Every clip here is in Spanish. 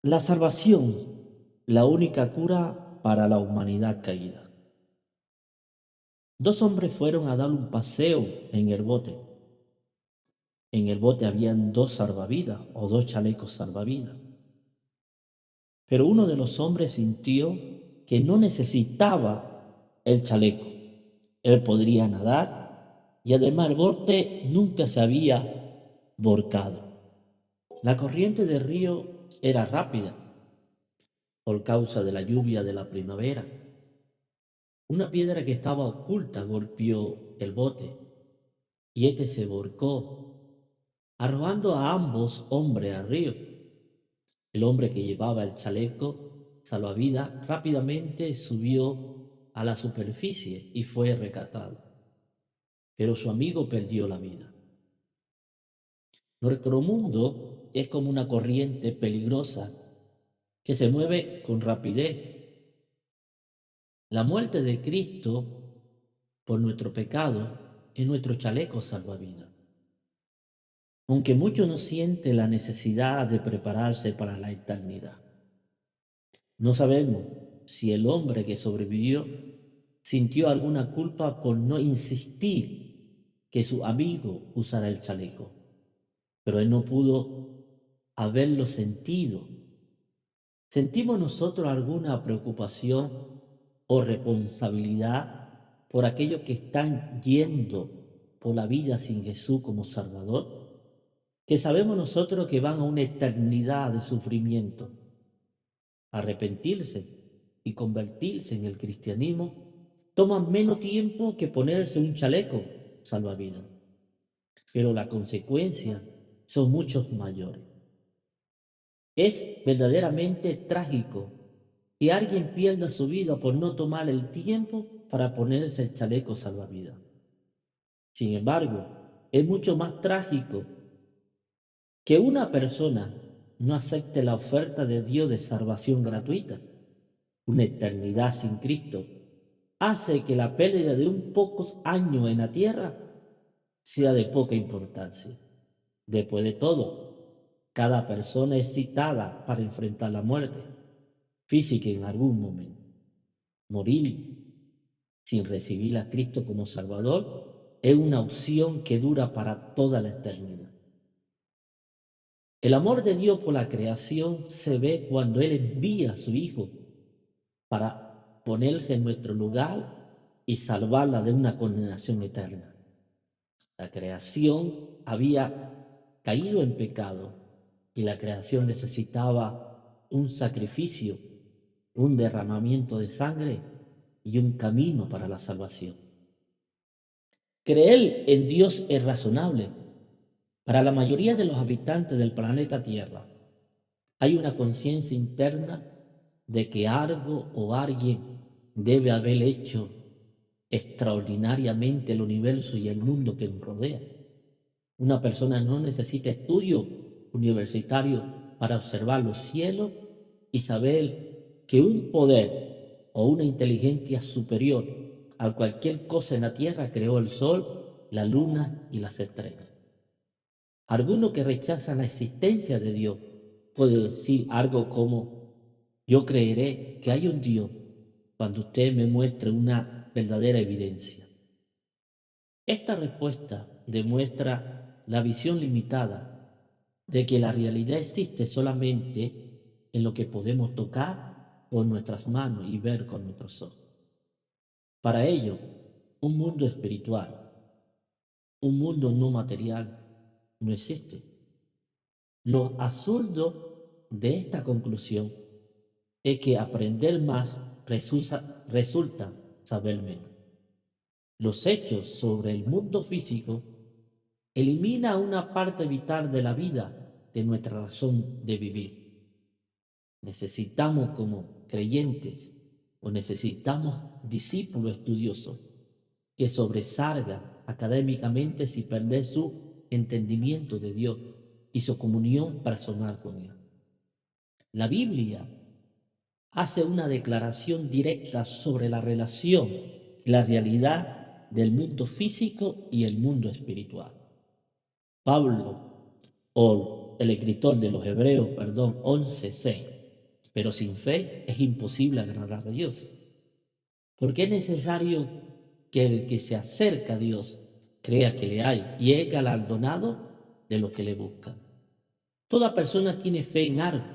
La salvación, la única cura para la humanidad caída. Dos hombres fueron a dar un paseo en el bote. En el bote habían dos salvavidas o dos chalecos salvavidas. Pero uno de los hombres sintió que no necesitaba el chaleco. Él podría nadar y además el bote nunca se había volcado. La corriente del río era rápida por causa de la lluvia de la primavera. Una piedra que estaba oculta golpeó el bote y éste se volcó, arrojando a ambos hombres al río. El hombre que llevaba el chaleco salvavidas rápidamente subió a la superficie y fue rescatado, pero su amigo perdió la vida. Nuestro mundo es como una corriente peligrosa que se mueve con rapidez. La muerte de Cristo por nuestro pecado es nuestro chaleco salvavidas. Aunque muchos no sienten la necesidad de prepararse para la eternidad. No sabemos si el hombre que sobrevivió sintió alguna culpa por no insistir que su amigo usara el chaleco, pero él no pudo haberlo sentido. ¿Sentimos nosotros alguna preocupación o responsabilidad por aquellos que están yendo por la vida sin Jesús como Salvador? Que sabemos nosotros que van a una eternidad de sufrimiento. Arrepentirse y convertirse en el cristianismo toma menos tiempo que ponerse un chaleco salvavidas, pero las consecuencias son mucho mayores. Es verdaderamente trágico que alguien pierda su vida por no tomar el tiempo para ponerse el chaleco salvavidas. Sin embargo, es mucho más trágico que una persona no acepte la oferta de Dios de salvación gratuita. Una eternidad sin Cristo hace que la pérdida de un pocos años en la tierra sea de poca importancia. Después de todo, cada persona es citada para enfrentar la muerte física en algún momento. Morir sin recibir a Cristo como Salvador es una opción que dura para toda la eternidad. El amor de Dios por la creación se ve cuando Él envía a su Hijo para ponerse en nuestro lugar y salvarla de una condenación eterna. La creación había caído en pecado y la creación necesitaba un sacrificio, un derramamiento de sangre y un camino para la salvación. Creer en Dios es razonable. Para la mayoría de los habitantes del planeta Tierra hay una conciencia interna de que algo o alguien debe haber hecho extraordinariamente el universo y el mundo que nos rodea. Una persona no necesita estudio universitario para observar los cielos y saber que un poder o una inteligencia superior a cualquier cosa en la tierra creó el sol, la luna y las estrellas. Alguno que rechaza la existencia de Dios puede decir algo como: yo creeré que hay un Dios cuando usted me muestre una verdadera evidencia. Esta respuesta demuestra la visión limitada de que la realidad existe solamente en lo que podemos tocar con nuestras manos y ver con nuestros ojos. Para ello, un mundo espiritual, un mundo no material, no existe. Lo absurdo de esta conclusión es que aprender más resulta saber menos. Los hechos sobre el mundo físico elimina una parte vital de la vida de nuestra razón de vivir. Necesitamos como creyentes o necesitamos discípulos estudiosos que sobresalgan académicamente sin perder su entendimiento de Dios y su comunión personal con Él. La Biblia hace una declaración directa sobre la relación y la realidad del mundo físico y el mundo espiritual. Pablo, o el escritor de los Hebreos, 11:6, pero sin fe es imposible agradar a Dios. Porque es necesario que el que se acerca a Dios crea que le hay y es galardonado de los que le buscan. Toda persona tiene fe en algo.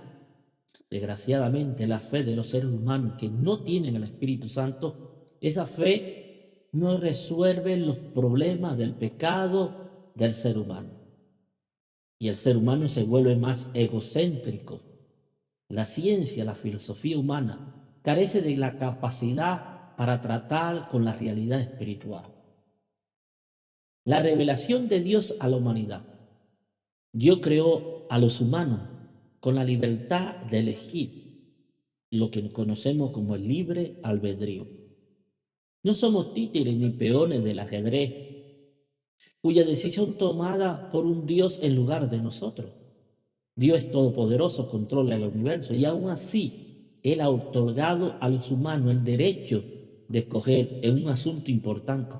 Desgraciadamente, la fe de los seres humanos que no tienen el Espíritu Santo, esa fe no resuelve los problemas del pecado del ser humano. Y el ser humano se vuelve más egocéntrico. La ciencia, la filosofía humana, carece de la capacidad para tratar con la realidad espiritual. La revelación de Dios a la humanidad. Dios creó a los humanos con la libertad de elegir lo que conocemos como el libre albedrío. No somos títeres ni peones del ajedrez, cuya decisión tomada por un Dios en lugar de nosotros. Dios es todopoderoso, controla el universo y aún así Él ha otorgado a los humanos el derecho de escoger en un asunto importante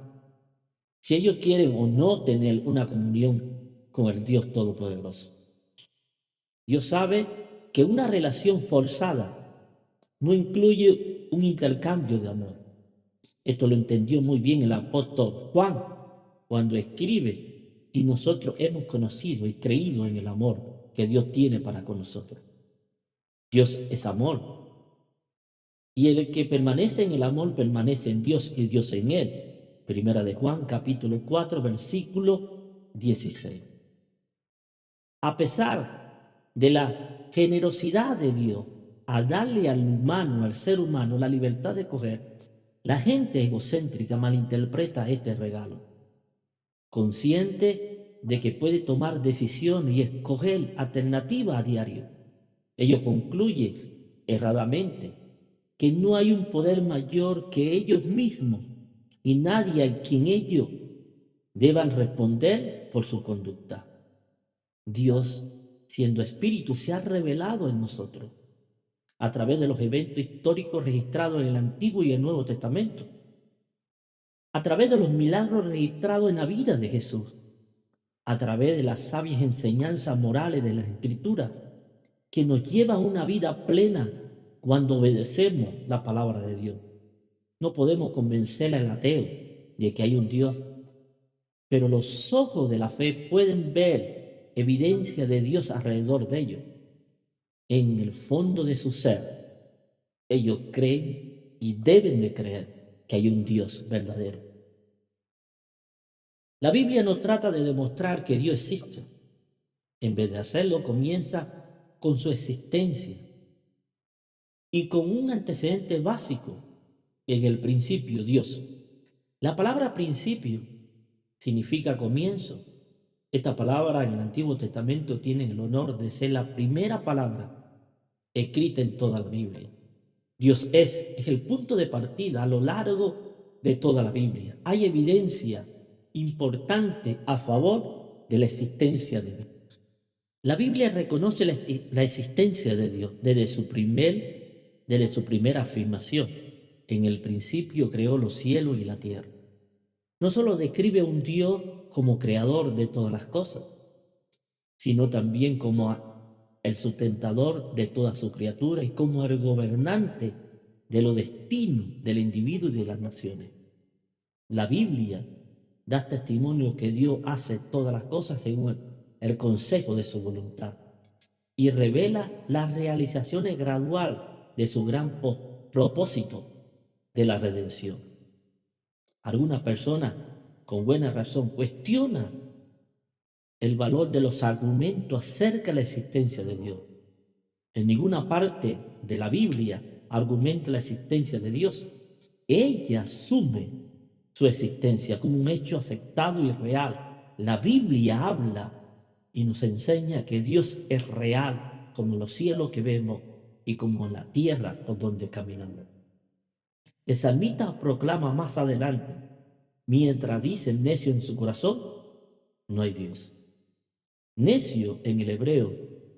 si ellos quieren o no tener una comunión con el Dios Todopoderoso. Dios sabe que una relación forzada no incluye un intercambio de amor. Esto lo entendió muy bien el apóstol Juan cuando escribe, y nosotros hemos conocido y creído en el amor que Dios tiene para con nosotros. Dios es amor. Y el que permanece en el amor permanece en Dios y Dios en él. Primera de Juan, capítulo 4, versículo 16. A pesar de la generosidad de Dios a darle al humano, al ser humano, la libertad de escoger, la gente egocéntrica malinterpreta este regalo, consciente de que puede tomar decisiones y escoger alternativas a diario. Ello concluye erradamente que no hay un poder mayor que ellos mismos y nadie a quien ellos deban responder por su conducta. Dios, siendo espíritu, se ha revelado en nosotros a través de los eventos históricos registrados en el Antiguo y el Nuevo Testamento, a través de los milagros registrados en la vida de Jesús, a través de las sabias enseñanzas morales de las Escrituras, que nos lleva a una vida plena cuando obedecemos la palabra de Dios. No podemos convencer al ateo de que hay un Dios, pero los ojos de la fe pueden ver evidencia de Dios alrededor de ellos. En el fondo de su ser, ellos creen y deben de creer que hay un Dios verdadero. La Biblia no trata de demostrar que Dios existe. En vez de hacerlo, comienza con su existencia y con un antecedente básico. En el principio, Dios. La palabra principio significa comienzo. Esta palabra en el Antiguo Testamento tiene el honor de ser la primera palabra escrita en toda la Biblia. Dios es el punto de partida a lo largo de toda la Biblia. Hay evidencia importante a favor de la existencia de Dios. La Biblia reconoce la existencia de Dios desde su primera afirmación. En el principio creó los cielos y la tierra. No solo describe a un Dios como creador de todas las cosas, sino también como el sustentador de toda su criatura y como el gobernante de los destinos del individuo y de las naciones. La Biblia da testimonio que Dios hace todas las cosas según el consejo de su voluntad y revela las realizaciones gradual de su gran propósito de la redención. Alguna persona con buena razón cuestiona el valor de los argumentos acerca de la existencia de Dios. En ninguna parte de la Biblia argumenta la existencia de Dios. Ella asume su existencia como un hecho aceptado y real. La Biblia habla y nos enseña que Dios es real, como los cielos que vemos y como la tierra por donde caminamos. El salmista proclama más adelante, mientras dice el necio en su corazón, no hay Dios. Necio en el hebreo,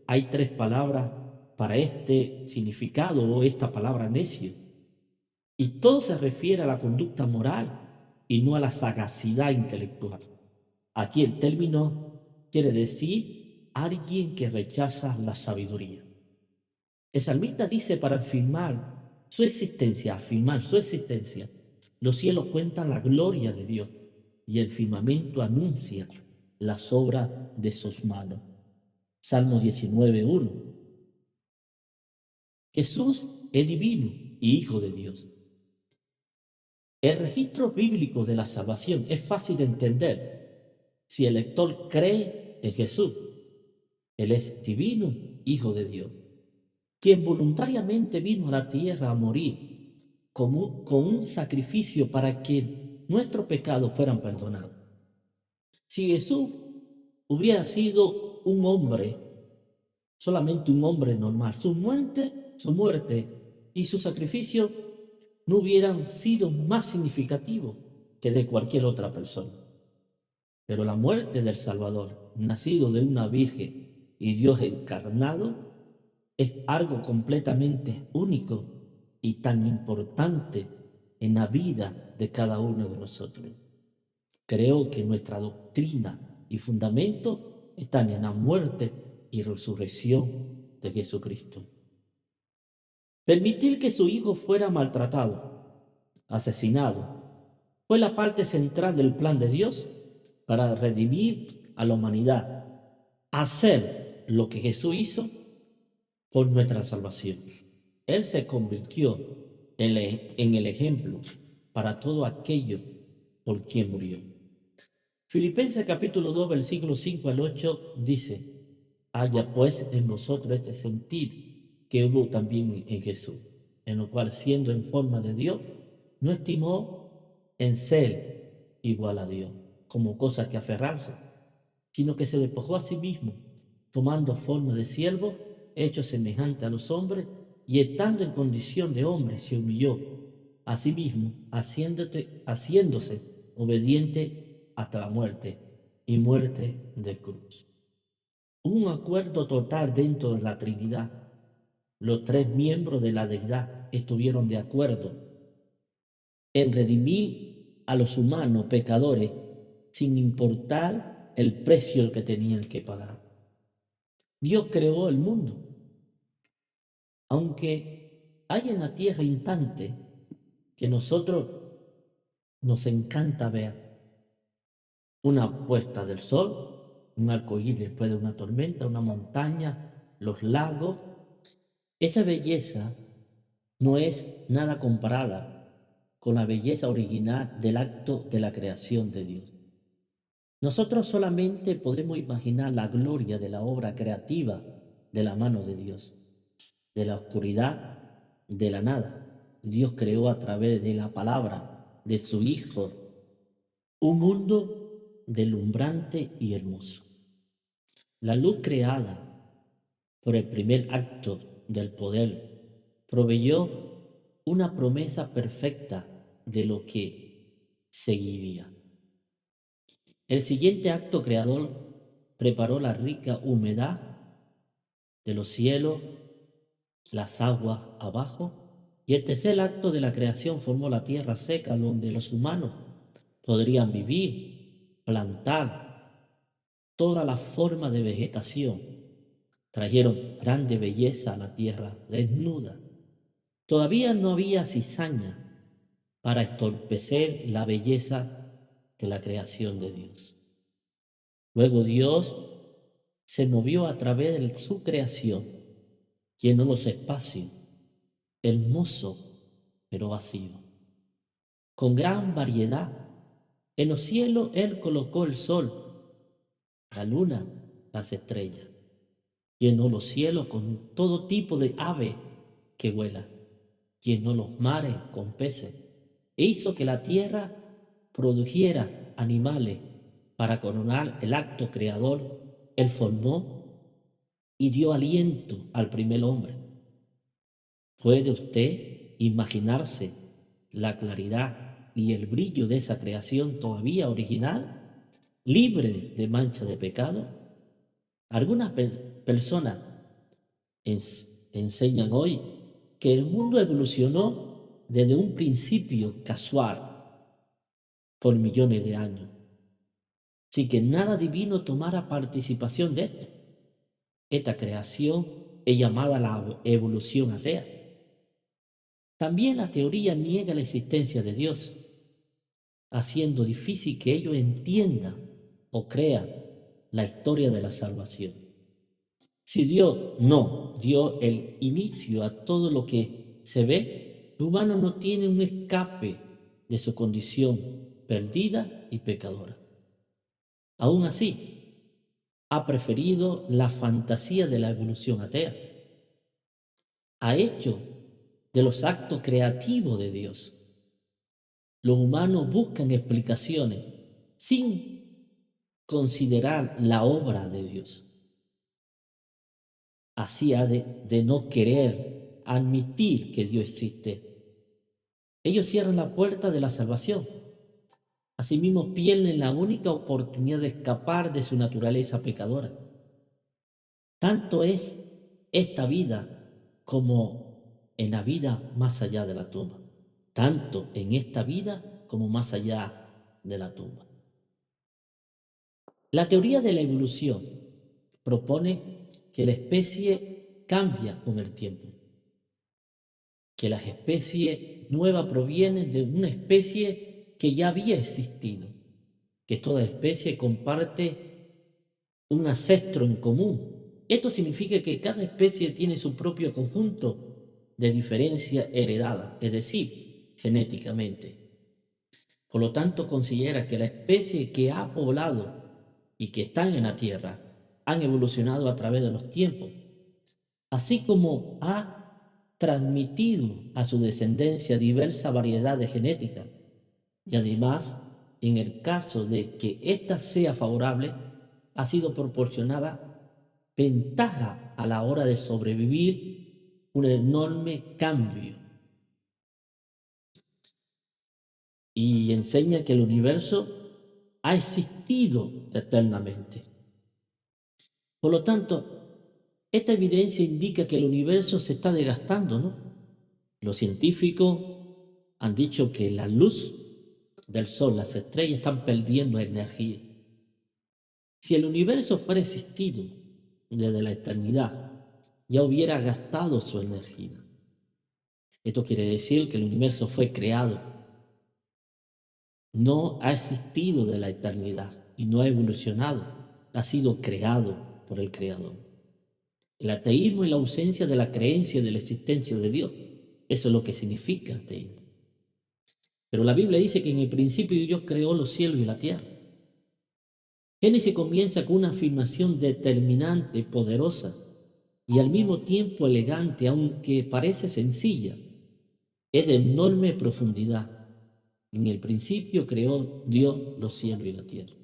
hay tres palabras para este significado o esta palabra necio. Y todo se refiere a la conducta moral y no a la sagacidad intelectual. Aquí el término quiere decir alguien que rechaza la sabiduría. El salmista dice para afirmar su existencia, los cielos cuentan la gloria de Dios y el firmamento anuncia las obras de sus manos. Salmo 19:1. Jesús es divino y hijo de Dios. El registro bíblico de la salvación es fácil de entender si el lector cree en Jesús. Él es divino, hijo de Dios, quien voluntariamente vino a la tierra a morir con un sacrificio para que nuestros pecados fueran perdonados. Si Jesús hubiera sido un hombre, solamente un hombre normal, su muerte y su sacrificio no hubieran sido más significativos que de cualquier otra persona. Pero la muerte del Salvador, nacido de una virgen y Dios encarnado, es algo completamente único y tan importante en la vida de cada uno de nosotros. Creo que nuestra doctrina y fundamento están en la muerte y resurrección de Jesucristo. Permitir que su hijo fuera maltratado, asesinado, fue la parte central del plan de Dios para redimir a la humanidad, hacer lo que Jesús hizo por nuestra salvación. Él se convirtió en el ejemplo para todo aquello por quien murió. Filipenses capítulo 2, versículos 5 al 8 dice: haya pues en vosotros este sentir que hubo también en Jesús, en lo cual, siendo en forma de Dios, no estimó en ser igual a Dios como cosa que aferrarse, sino que se despojó a sí mismo, tomando forma de siervo, hecho semejante a los hombres, y estando en condición de hombre, se humilló a sí mismo, haciéndose obediente hasta la muerte y muerte de cruz. Un acuerdo total dentro de la Trinidad. Los tres miembros de la deidad estuvieron de acuerdo en redimir a los humanos pecadores sin importar el precio que tenían que pagar. Dios creó el mundo, aunque hay en la tierra instantes que nosotros nos encanta ver: una puesta del sol, un arcoíris después de una tormenta, una montaña, los lagos. Esa belleza no es nada comparada con la belleza original del acto de la creación de Dios. Nosotros solamente podemos imaginar la gloria de la obra creativa de la mano de Dios, de la oscuridad, de la nada. Dios creó a través de la palabra de su Hijo un mundo deslumbrante y hermoso. La luz creada por el primer acto del poder proveyó una promesa perfecta de lo que seguiría. El siguiente acto creador preparó la rica humedad de los cielos, las aguas abajo, y el tercer acto de la creación formó la tierra seca donde los humanos podrían vivir, plantar toda la forma de vegetación. Trajeron grande belleza a la tierra desnuda. Todavía no había cizaña para estorpecer la belleza de la creación de Dios. Luego Dios se movió a través de su creación, llenó los espacios, hermoso pero vacío, con gran variedad. En los cielos Él colocó el sol, la luna, las estrellas. Llenó los cielos con todo tipo de ave que vuela. Llenó los mares con peces. E hizo que la tierra produjera animales para coronar el acto creador. Él formó y dio aliento al primer hombre. ¿Puede usted imaginarse la claridad y el brillo de esa creación todavía original, libre de mancha de pecado? Algunas personas enseñan hoy que el mundo evolucionó desde un principio casual por millones de años, sin que nada divino tomara participación de esto. Esta creación es llamada la evolución atea. También la teoría niega la existencia de Dios, haciendo difícil que ellos entiendan o crean la historia de la salvación. Si Dios no dio el inicio a todo lo que se ve, el humano no tiene un escape de su condición perdida y pecadora. Aún así, ha preferido la fantasía de la evolución atea. Ha hecho de los actos creativos de Dios. Los humanos buscan explicaciones sin considerar la obra de Dios. Así ha de no querer admitir que Dios existe. Ellos cierran la puerta de la salvación. Asimismo, pierden la única oportunidad de escapar de su naturaleza pecadora. Tanto es esta vida como en la vida más allá de la tumba. Tanto en esta vida como más allá de la tumba. La teoría de la evolución propone que la especie cambia con el tiempo, que las especies nuevas provienen de una especie que ya había existido, que toda especie comparte un ancestro en común. Esto significa que cada especie tiene su propio conjunto de diferencia heredada, es decir, genéticamente. Por lo tanto, considera que la especie que ha poblado y que están en la Tierra han evolucionado a través de los tiempos, así como ha transmitido a su descendencia diversa variedad de genética. Y además, en el caso de que ésta sea favorable, ha sido proporcionada ventaja a la hora de sobrevivir un enorme cambio. Y enseña que el universo ha existido eternamente. Por lo tanto, esta evidencia indica que el universo se está desgastando, ¿no? Los científicos han dicho que la luz del sol, las estrellas están perdiendo energía. Si el universo fuera existido desde la eternidad, ya hubiera gastado su energía. Esto quiere decir que el universo fue creado, no ha existido de la eternidad y no ha evolucionado, ha sido creado por el Creador. El ateísmo es la ausencia de la creencia de la existencia de Dios. Eso es lo que significa ateísmo. Pero la Biblia dice que en el principio Dios creó los cielos y la tierra. Génesis comienza con una afirmación determinante, poderosa y al mismo tiempo elegante, aunque parece sencilla. Es de enorme profundidad. En el principio creó Dios los cielos y la tierra.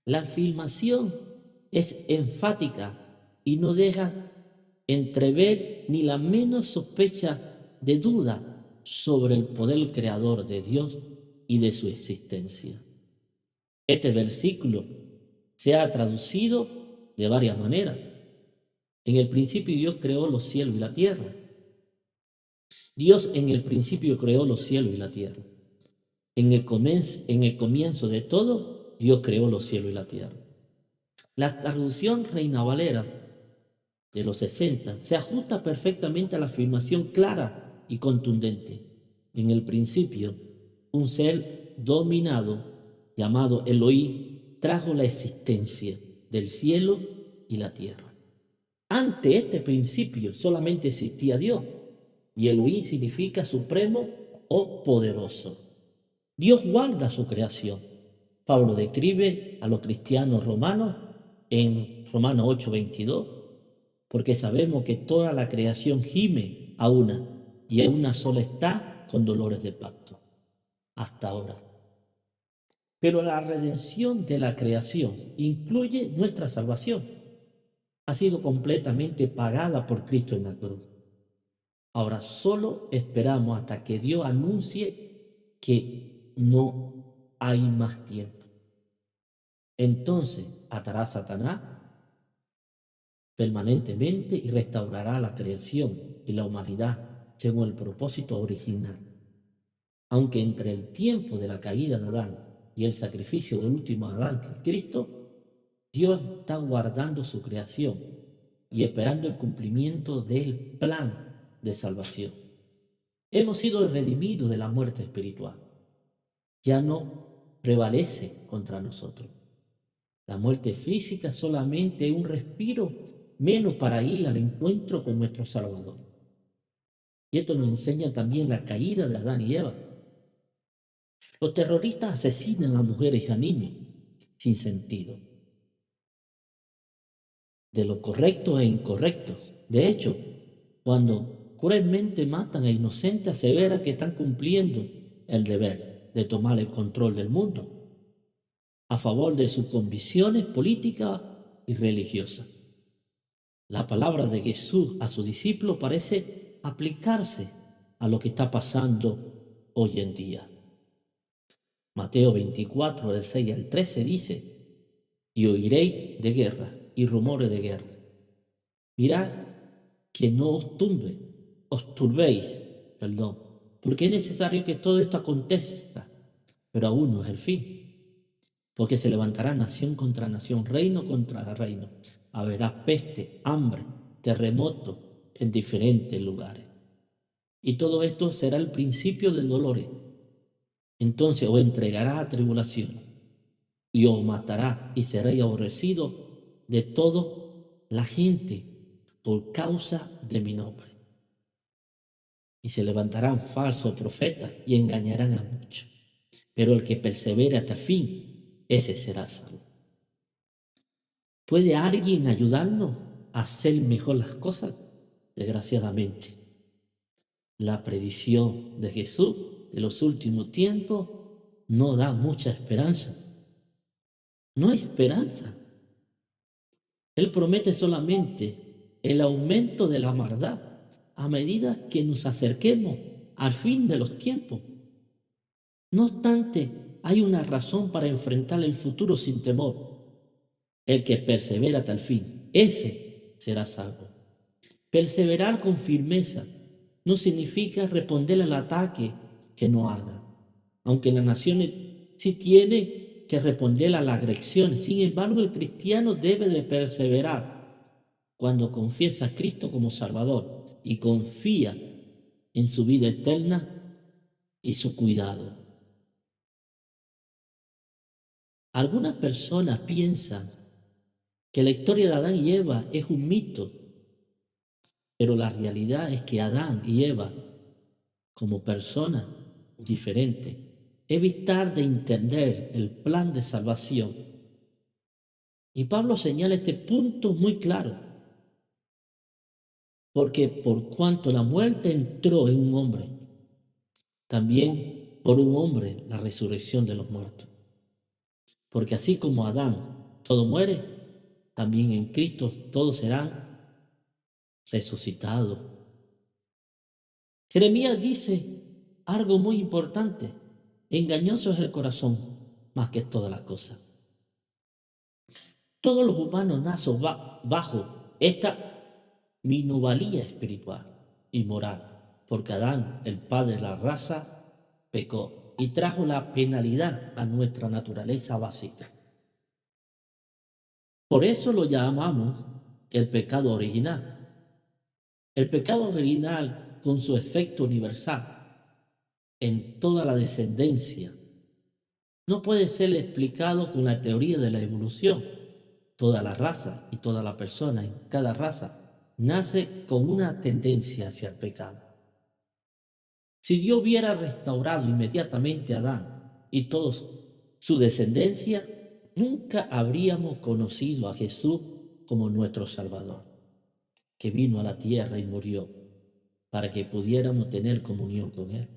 La afirmación es enfática y no deja entrever ni la menos sospecha de duda sobre el poder creador de Dios y de su existencia. Este versículo se ha traducido de varias maneras. En el principio Dios creó los cielos y la tierra. Dios en el principio creó los cielos y la tierra. En el comienzo de todo, Dios creó los cielos y la tierra. La traducción Reina Valera de los 60 se ajusta perfectamente a la afirmación clara y contundente. En el principio, un ser dominado llamado Elohim trajo la existencia del cielo y la tierra. Ante este principio solamente existía Dios, y Elohim significa supremo o poderoso. Dios guarda su creación. Pablo describe a los cristianos romanos en Romanos 8:22, porque sabemos que toda la creación gime a una, y a una sola está con dolores de parto, hasta ahora. Pero la redención de la creación incluye nuestra salvación. Ha sido completamente pagada por Cristo en la cruz. Ahora solo esperamos hasta que Dios anuncie que no hay más tiempo. Entonces atará a Satanás permanentemente y restaurará la creación y la humanidad según el propósito original. Aunque entre el tiempo de la caída de Adán y el sacrificio del último Adán, que es Cristo, Dios está guardando su creación y esperando el cumplimiento del plan de salvación. Hemos sido redimidos de la muerte espiritual. Ya no prevalece contra nosotros. La muerte física solamente es un respiro menos para ir al encuentro con nuestro Salvador. Y esto nos enseña también la caída de Adán y Eva. Los terroristas asesinan a mujeres y a niños sin sentido de lo correcto e incorrecto. De hecho, cuando cruelmente matan a inocentes, asevera que están cumpliendo el deber de tomar el control del mundo a favor de sus convicciones políticas y religiosas. La palabra de Jesús a sus discípulos parece aplicarse a lo que está pasando hoy en día. Mateo 24, del 6 al 13 dice: y oiréis de guerra y rumores de guerra. Mirad que no os turbéis, porque es necesario que todo esto acontezca, pero aún no es el fin, porque se levantará nación contra nación, reino contra reino, habrá peste, hambre, terremoto en diferentes lugares. Y todo esto será el principio de dolores. Entonces os entregará a tribulación y os matará y seréis aborrecidos de toda la gente por causa de mi nombre. Y se levantarán falsos profetas y engañarán a muchos. Pero el que persevere hasta el fin, ese será salvo. ¿Puede alguien ayudarnos a hacer mejor las cosas? Desgraciadamente, la predicción de Jesús de los últimos tiempos no da mucha esperanza. No hay esperanza. Él promete solamente el aumento de la maldad a medida que nos acerquemos al fin de los tiempos. No obstante, hay una razón para enfrentar el futuro sin temor. El que persevera hasta el fin, ese será salvo. Perseverar con firmeza no significa responder al ataque que no haga, aunque las naciones sí tienen que responder a la agresión. Sin embargo, el cristiano debe de perseverar cuando confiesa a Cristo como Salvador y confía en su vida eterna y su cuidado. Algunas personas piensan que la historia de Adán y Eva es un mito, pero la realidad es que Adán y Eva, como personas diferentes, evitar de entender el plan de salvación. Y Pablo señala este punto muy claro, porque por cuanto la muerte entró en un hombre, también por un hombre la resurrección de los muertos. Porque así como Adán todo muere, también en Cristo todos serán resucitados. Jeremías dice algo muy importante: engañoso es el corazón más que todas las cosas. Todos los humanos nacen bajo esta minusvalía espiritual y moral, porque Adán, el padre de la raza, pecó y trajo la penalidad a nuestra naturaleza básica. Por eso lo llamamos el pecado original. El pecado original, con su efecto universal en toda la descendencia, no puede ser explicado con la teoría de la evolución. Toda la raza y toda la persona en cada raza nace con una tendencia hacia el pecado. Si Dios hubiera restaurado inmediatamente a Adán y toda su descendencia, nunca habríamos conocido a Jesús como nuestro Salvador, que vino a la tierra y murió para que pudiéramos tener comunión con Él.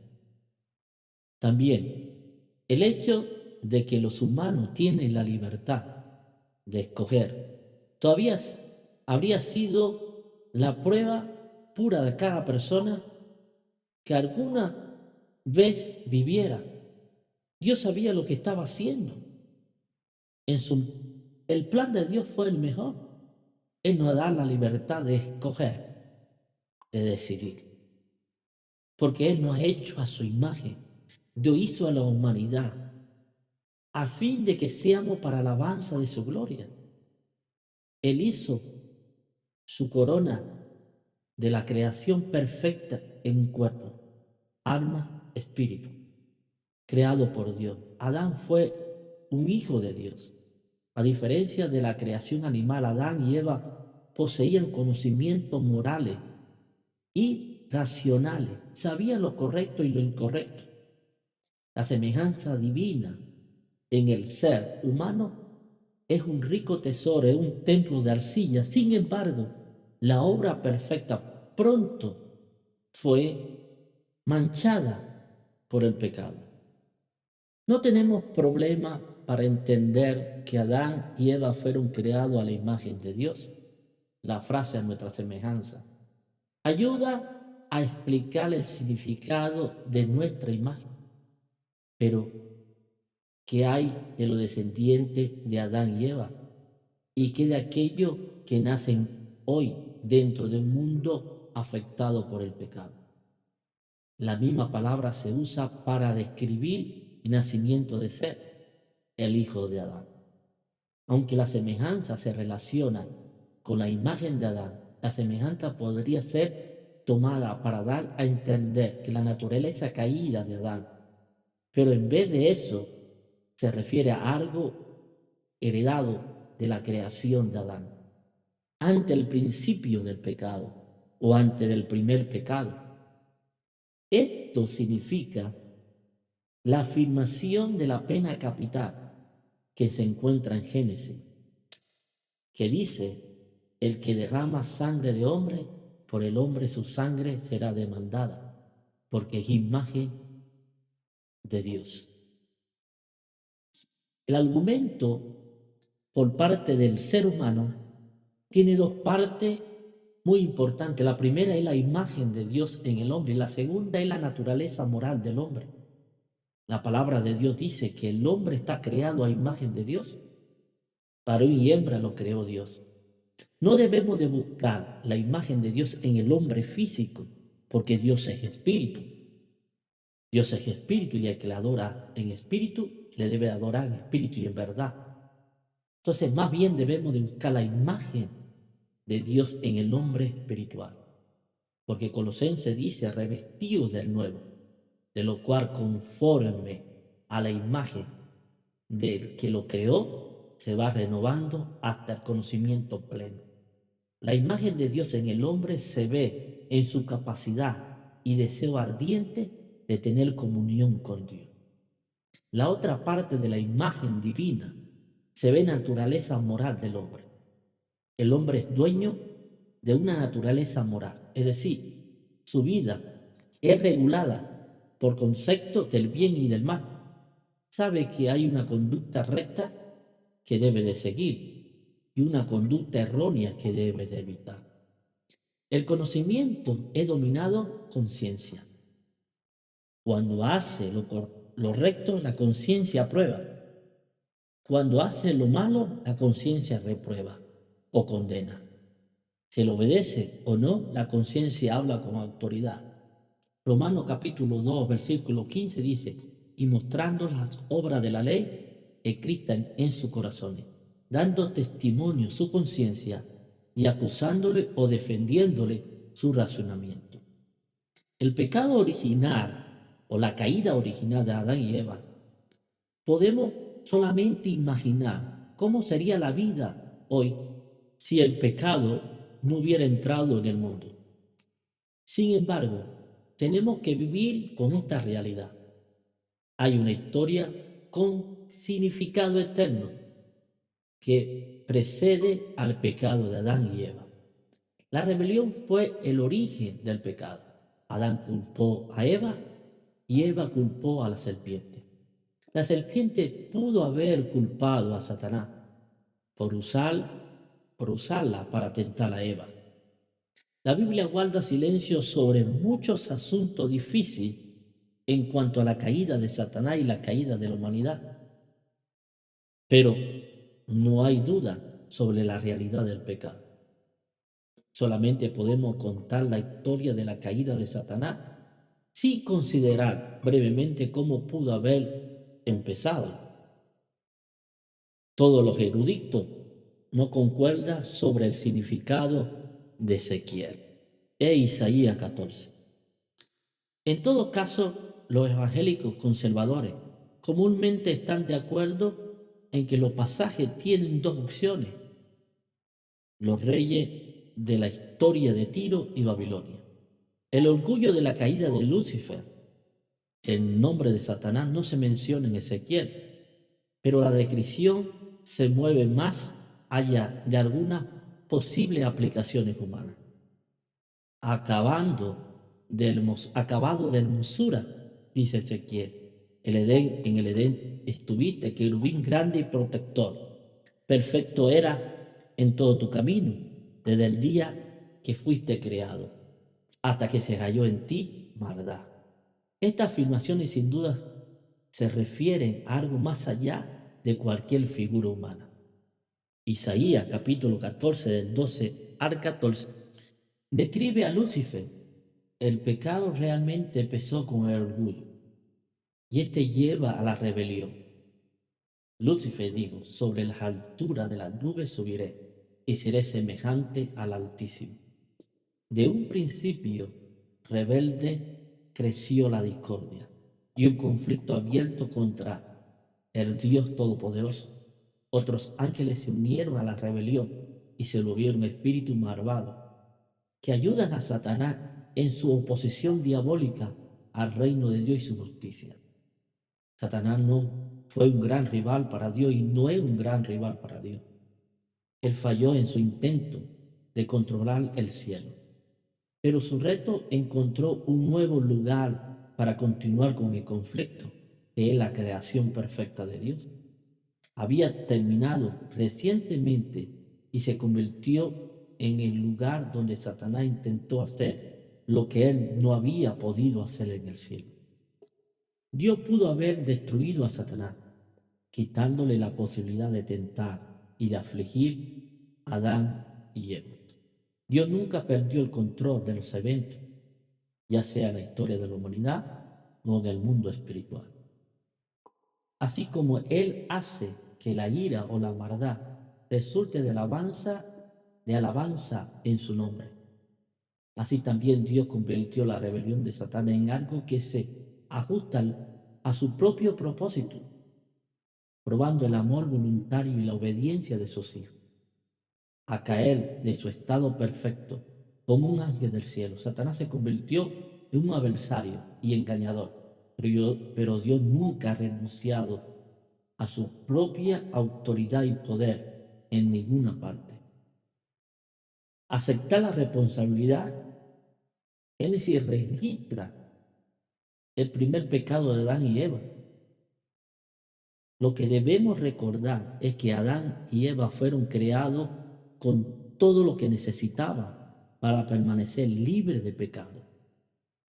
También, el hecho de que los humanos tienen la libertad de escoger, todavía habría sido la prueba pura de cada persona que alguna vez viviera. Dios sabía lo que estaba haciendo. El plan de Dios fue el mejor. Él nos da la libertad de escoger, de decidir. Porque Él nos ha hecho a su imagen. Dios hizo a la humanidad a fin de que seamos para alabanza de su gloria. Él hizo su corona de la creación perfecta en un cuerpo, alma, espíritu, creado por Dios. Adán fue un hijo de Dios. A diferencia de la creación animal, Adán y Eva poseían conocimientos morales y racionales, sabían lo correcto y lo incorrecto. La semejanza divina en el ser humano es un rico tesoro, es un templo de arcilla. Sin embargo, la obra perfecta pronto fue manchada por el pecado. No tenemos problema para entender que Adán y Eva fueron creados a la imagen de Dios. La frase a nuestra semejanza ayuda a explicar el significado de nuestra imagen. Pero, ¿qué hay de los descendientes de Adán y Eva? ¿Y qué de aquellos que nacen hoy dentro de un mundo afectado por el pecado? La misma palabra se usa para describir el nacimiento de Seth, el hijo de Adán. Aunque la semejanza se relaciona con la imagen de Adán, la semejanza podría ser tomada para dar a entender que la naturaleza caída de Adán, pero en vez de eso se refiere a algo heredado de la creación de Adán, ante el principio del pecado o antes del primer pecado. Esto significa la afirmación de la pena capital que se encuentra en Génesis, que dice: el que derrama sangre de hombre, por el hombre su sangre será demandada, porque es imagen de Dios. El argumento por parte del ser humano tiene dos partes muy importantes. La primera es la imagen de Dios en el hombre y la segunda es la naturaleza moral del hombre. La palabra de Dios dice que el hombre está creado a imagen de Dios. Varón y hembra lo creó Dios. No debemos de buscar la imagen de Dios en el hombre físico, porque Dios es espíritu. Dios es espíritu y el que le adora en espíritu, le debe adorar en espíritu y en verdad. Entonces, más bien debemos de buscar la imagen de Dios en el hombre espiritual. Porque Colosenses dice: revestidos del nuevo, de lo cual conforme a la imagen del que lo creó, se va renovando hasta el conocimiento pleno. La imagen de Dios en el hombre se ve en su capacidad y deseo ardiente de tener comunión con Dios. La otra parte de la imagen divina se ve en la naturaleza moral del hombre. El hombre es dueño de una naturaleza moral, es decir, su vida es regulada por conceptos del bien y del mal. Sabe que hay una conducta recta que debe de seguir y una conducta errónea que debe de evitar. El conocimiento es dominado con ciencia. Cuando hace lo recto, la conciencia aprueba. Cuando hace lo malo, la conciencia reprueba o condena. Se le obedece o no, la conciencia habla con autoridad. Romanos capítulo 2, versículo 15 dice: y mostrando las obras de la ley escritas en sus corazones, dando testimonio su conciencia y acusándole o defendiéndole su razonamiento. El pecado original o la caída original de Adán y Eva, podemos solamente imaginar cómo sería la vida hoy si el pecado no hubiera entrado en el mundo. Sin embargo, tenemos que vivir con esta realidad. Hay una historia con significado eterno que precede al pecado de Adán y Eva. La rebelión fue el origen del pecado. Adán culpó a Eva y Eva culpó a la serpiente. La serpiente pudo haber culpado a Satanás por usarla para tentar a Eva. La Biblia guarda silencio sobre muchos asuntos difíciles en cuanto a la caída de Satanás y la caída de la humanidad. Pero no hay duda sobre la realidad del pecado. Solamente podemos contar la historia de la caída de Satanás sin considerar brevemente cómo pudo haber empezado. Todos los eruditos no concuerdan sobre el significado de Ezequiel e Isaías 14. En todo caso, los evangélicos conservadores comúnmente están de acuerdo en que los pasajes tienen dos opciones: los reyes de la historia de Tiro y Babilonia. El orgullo de la caída de Lucifer, el nombre de Satanás, no se menciona en Ezequiel, pero la descripción se mueve más allá de algunas posibles aplicaciones humanas. Acabado de hermosura, dice Ezequiel. En el Edén estuviste, querubín grande y protector. Perfecto era en todo tu camino, desde el día que fuiste creado, hasta que se halló en ti maldad. Estas afirmaciones sin duda se refieren a algo más allá de cualquier figura humana. Isaías capítulo 14 del 12 al 14 describe a Lucifer. El pecado realmente empezó con el orgullo y este lleva a la rebelión. Lucifer dijo: sobre las alturas de las nubes subiré y seré semejante al Altísimo. De un principio rebelde creció la discordia y un conflicto abierto contra el Dios Todopoderoso. Otros ángeles se unieron a la rebelión y se volvieron espíritus malvados que ayudan a Satanás en su oposición diabólica al reino de Dios y su justicia. Satanás no fue un gran rival para Dios y no es un gran rival para Dios. Él falló en su intento de controlar el cielo, pero su reto encontró un nuevo lugar para continuar con el conflicto, que es la creación perfecta de Dios. Había terminado recientemente y se convirtió en el lugar donde Satanás intentó hacer lo que él no había podido hacer en el cielo. Dios pudo haber destruido a Satanás, quitándole la posibilidad de tentar y de afligir a Adán y Eva. Dios nunca perdió el control de los eventos, ya sea en la historia de la humanidad o en el mundo espiritual. Así como Él hace que la ira o la maldad resulte de alabanza en su nombre. Así también Dios convirtió la rebelión de Satanás en algo que se ajusta a su propio propósito, probando el amor voluntario y la obediencia de sus hijos. A caer de su estado perfecto como un ángel del cielo, Satanás se convirtió en un adversario y engañador, pero Dios nunca ha renunciado a su propia autoridad y poder en ninguna parte. Aceptar la responsabilidad, Génesis registra el primer pecado de Adán y Eva. Lo que debemos recordar es que Adán y Eva fueron creados con todo lo que necesitaban para permanecer libres de pecado.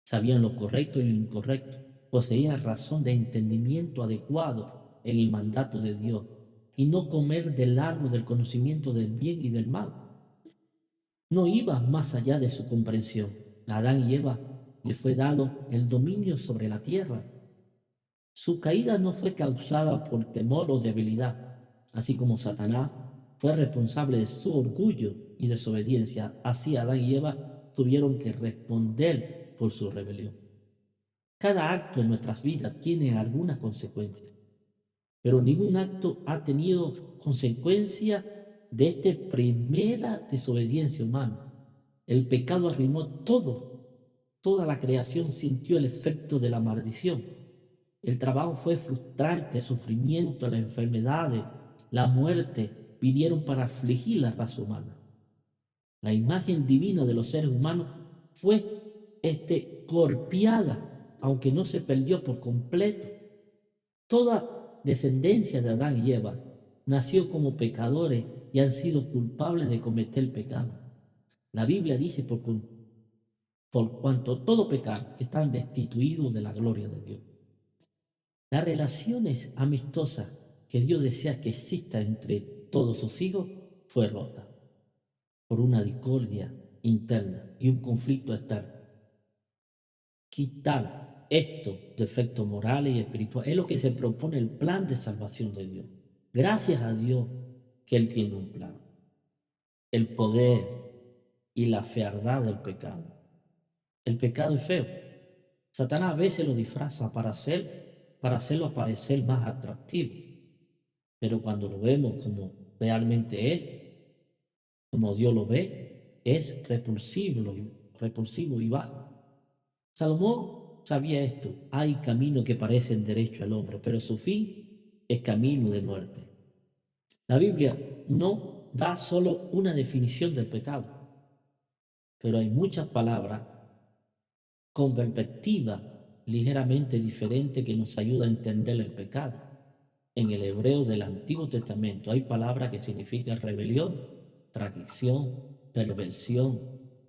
Sabían lo correcto y lo incorrecto, poseían razón de entendimiento adecuado en el mandato de Dios y no comer del árbol del conocimiento del bien y del mal. No iba más allá de su comprensión. A Adán y Eva le fue dado el dominio sobre la tierra. Su caída no fue causada por temor o debilidad, así como Satanás fue responsable de su orgullo y desobediencia. Así Adán y Eva tuvieron que responder por su rebelión. Cada acto en nuestras vidas tiene alguna consecuencia, pero ningún acto ha tenido consecuencia de esta primera desobediencia humana. El pecado arruinó todo. Toda la creación sintió el efecto de la maldición. El trabajo fue frustrante, el sufrimiento, las enfermedades, la muerte vinieron para afligir la raza humana. La imagen divina de los seres humanos fue golpeada, aunque no se perdió por completo. Toda descendencia de Adán y Eva nació como pecadores y han sido culpables de cometer pecado. La Biblia dice: por cuanto todo pecado están destituidos de la gloria de Dios. Las relaciones amistosas que Dios desea que exista entre todos sus hijos fue rota por una discordia interna y un conflicto externo. Quitar estos defectos morales y espirituales es lo que se propone el plan de salvación de Dios. Gracias a Dios que Él tiene un plan. El poder y la fealdad del pecado. El pecado es feo. Satanás a veces lo disfraza para hacerlo parecer más atractivo. Pero cuando lo vemos como realmente es, como Dios lo ve, es repulsivo y bajo. Salomón sabía esto. Hay caminos que parecen derecho al hombre, pero su fin es camino de muerte. La Biblia no da solo una definición del pecado, pero hay muchas palabras con perspectiva ligeramente diferente que nos ayuda a entender el pecado. En el hebreo del Antiguo Testamento hay palabras que significan rebelión, traición, perversión,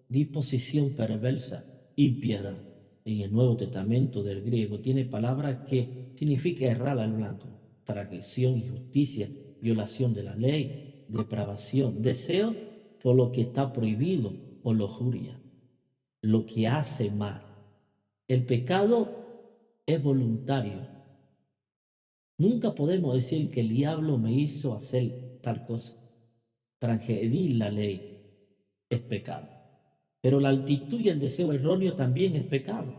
disposición perversa, impiedad. En el Nuevo Testamento del griego tiene palabras que significan errar al blanco, traición, injusticia, violación de la ley, depravación, deseo por lo que está prohibido o lujuria, lo que hace mal. El pecado es voluntario. Nunca podemos decir que el diablo me hizo hacer tal cosa. Transgredir la ley es pecado. Pero la actitud y el deseo erróneo también es pecado.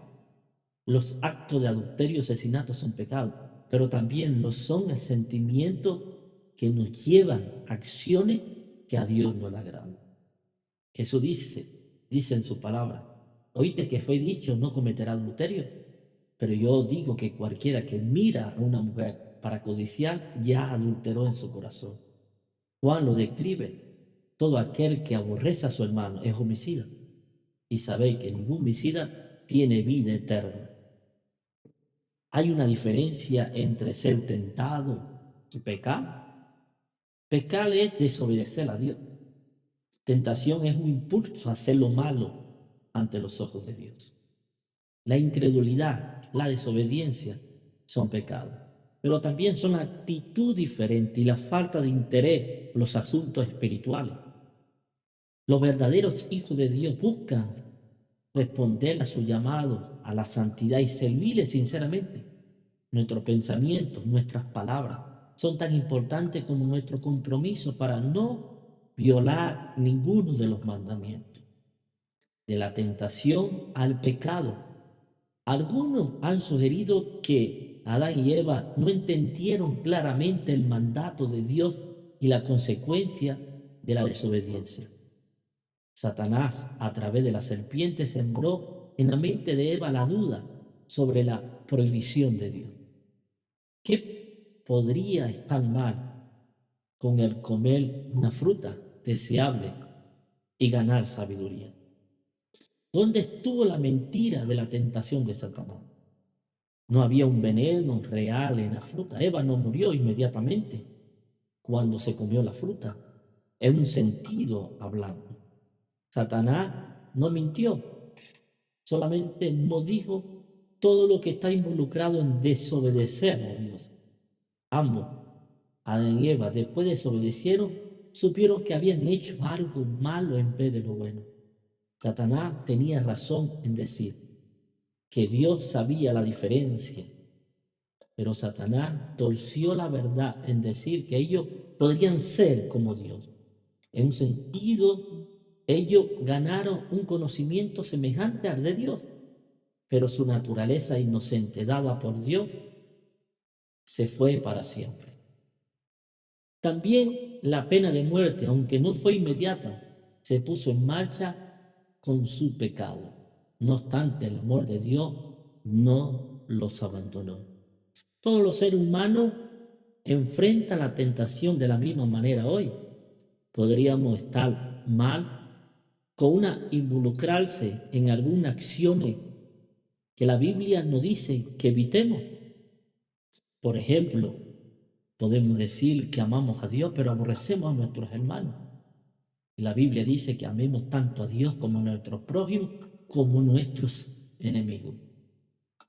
Los actos de adulterio y asesinato son pecados, pero también lo son el sentimiento que nos llevan a acciones que a Dios no le agradan. Jesús dice en su palabra, oíste que fue dicho, no cometerá adulterio. Pero yo digo que cualquiera que mira a una mujer para codiciar ya adulteró en su corazón. Juan lo describe. Todo aquel que aborrece a su hermano es homicida. Y sabéis que ningún homicida tiene vida eterna. Hay una diferencia entre ser tentado y pecar. Pecar es desobedecer a Dios. Tentación es un impulso a hacer lo malo ante los ojos de Dios. La incredulidad, la desobediencia son pecados, pero también son actitud diferente y la falta de interés por los asuntos espirituales. Los verdaderos hijos de Dios buscan responder a su llamado, a la santidad y servirle sinceramente. Nuestros pensamientos, nuestras palabras son tan importantes como nuestro compromiso para no violar ninguno de los mandamientos. De la tentación al pecado. Algunos han sugerido que Adán y Eva no entendieron claramente el mandato de Dios y la consecuencia de la desobediencia. Satanás, a través de la serpiente, sembró en la mente de Eva la duda sobre la prohibición de Dios. ¿Qué podría estar mal con el comer una fruta deseable y ganar sabiduría? ¿Dónde estuvo la mentira de la tentación de Satanás? No había un veneno real en la fruta. Eva no murió inmediatamente cuando se comió la fruta, en un sentido hablando. Satanás no mintió, solamente no dijo todo lo que está involucrado en desobedecer a Dios. Ambos, Adán y Eva, después desobedecieron, supieron que habían hecho algo malo en vez de lo bueno. Satanás tenía razón en decir que Dios sabía la diferencia, pero Satanás torció la verdad en decir que ellos podrían ser como Dios. En un sentido, ellos ganaron un conocimiento semejante al de Dios, pero su naturaleza inocente dada por Dios se fue para siempre. También la pena de muerte, aunque no fue inmediata, se puso en marcha con su pecado. No obstante, el amor de Dios no los abandonó. Todos los seres humanos enfrentan la tentación de la misma manera hoy. Podríamos estar mal con una involucrarse en alguna acción que la Biblia nos dice que evitemos. Por ejemplo, podemos decir que amamos a Dios, pero aborrecemos a nuestros hermanos. La Biblia dice que amemos tanto a Dios como a nuestros prójimos, como a nuestros enemigos.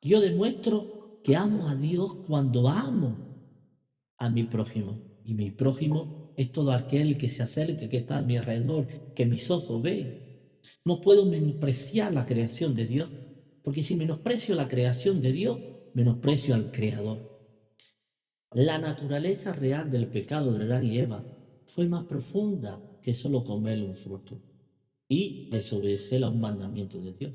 Yo demuestro que amo a Dios cuando amo a mi prójimo. Y mi prójimo es todo aquel que se acerca, que está a mi alrededor, que mis ojos ven. No puedo menospreciar la creación de Dios, porque si menosprecio la creación de Dios, menosprecio al Creador. La naturaleza real del pecado de Adán y Eva fue más profunda que solo comer un fruto. y desobedecer a un mandamiento de Dios.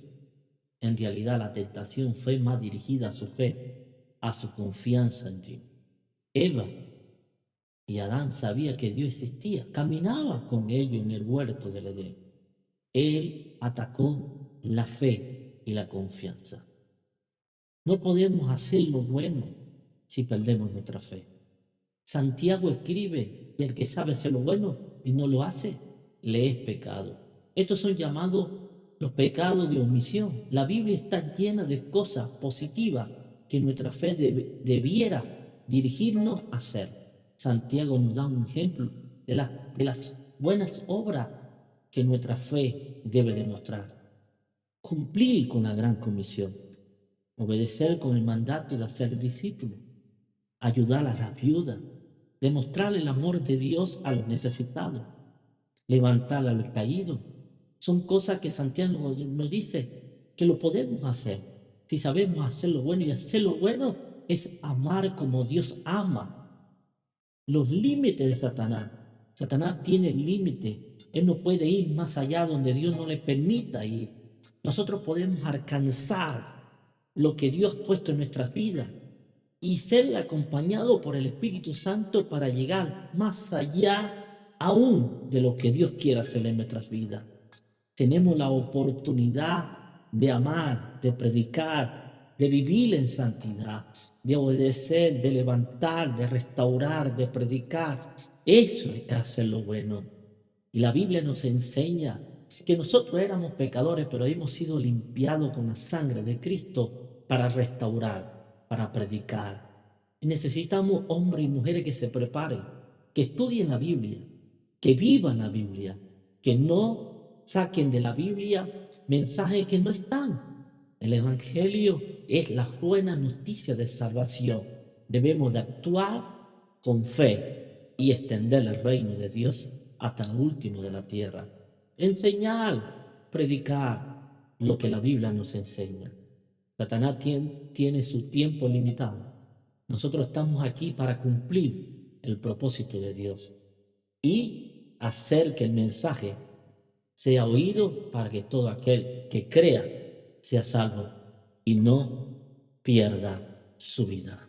En realidad la tentación fue más dirigida a su fe, a su confianza en Dios. Eva y Adán sabían que Dios existía, caminaba con ellos en el huerto del Edén. Él atacó la fe y la confianza. No podemos hacer lo bueno si perdemos nuestra fe. Santiago escribe, y el que sabe hacer lo bueno y no lo hace, le es pecado. Estos son llamados los pecados de omisión. La Biblia está llena de cosas positivas que nuestra fe debiera dirigirnos a hacer. Santiago nos da un ejemplo de las buenas obras que nuestra fe debe demostrar. Cumplir con la gran comisión, obedecer con el mandato de hacer discípulos, ayudar a las viudas, demostrar el amor de Dios a los necesitados, levantar al caído. Son cosas que Santiago nos dice que lo podemos hacer si sabemos hacer lo bueno. Y hacer lo bueno es amar como Dios ama. Los límites de Satanás. Satanás tiene límites. Él no puede ir más allá donde Dios no le permita ir. Nosotros podemos alcanzar lo que Dios ha puesto en nuestras vidas y ser acompañado por el Espíritu Santo para llegar más allá aún de lo que Dios quiera hacer en nuestras vidas. Tenemos la oportunidad de amar, de predicar, de vivir en santidad, de obedecer, de levantar, de restaurar, de predicar. Eso es hacer lo bueno. Y la Biblia nos enseña que nosotros éramos pecadores, pero hemos sido limpiados con la sangre de Cristo para restaurar, para predicar. Y necesitamos hombres y mujeres que se preparen, que estudien la Biblia, que vivan la Biblia, que no saquen de la Biblia mensajes que no están. El Evangelio es la buena noticia de salvación. Debemos de actuar con fe y extender el reino de Dios hasta el último de la tierra. Enseñar, predicar lo que la Biblia nos enseña. Satanás tiene su tiempo limitado. Nosotros estamos aquí para cumplir el propósito de Dios y hacer que el mensaje sea oído para que todo aquel que crea sea salvo y no pierda su vida.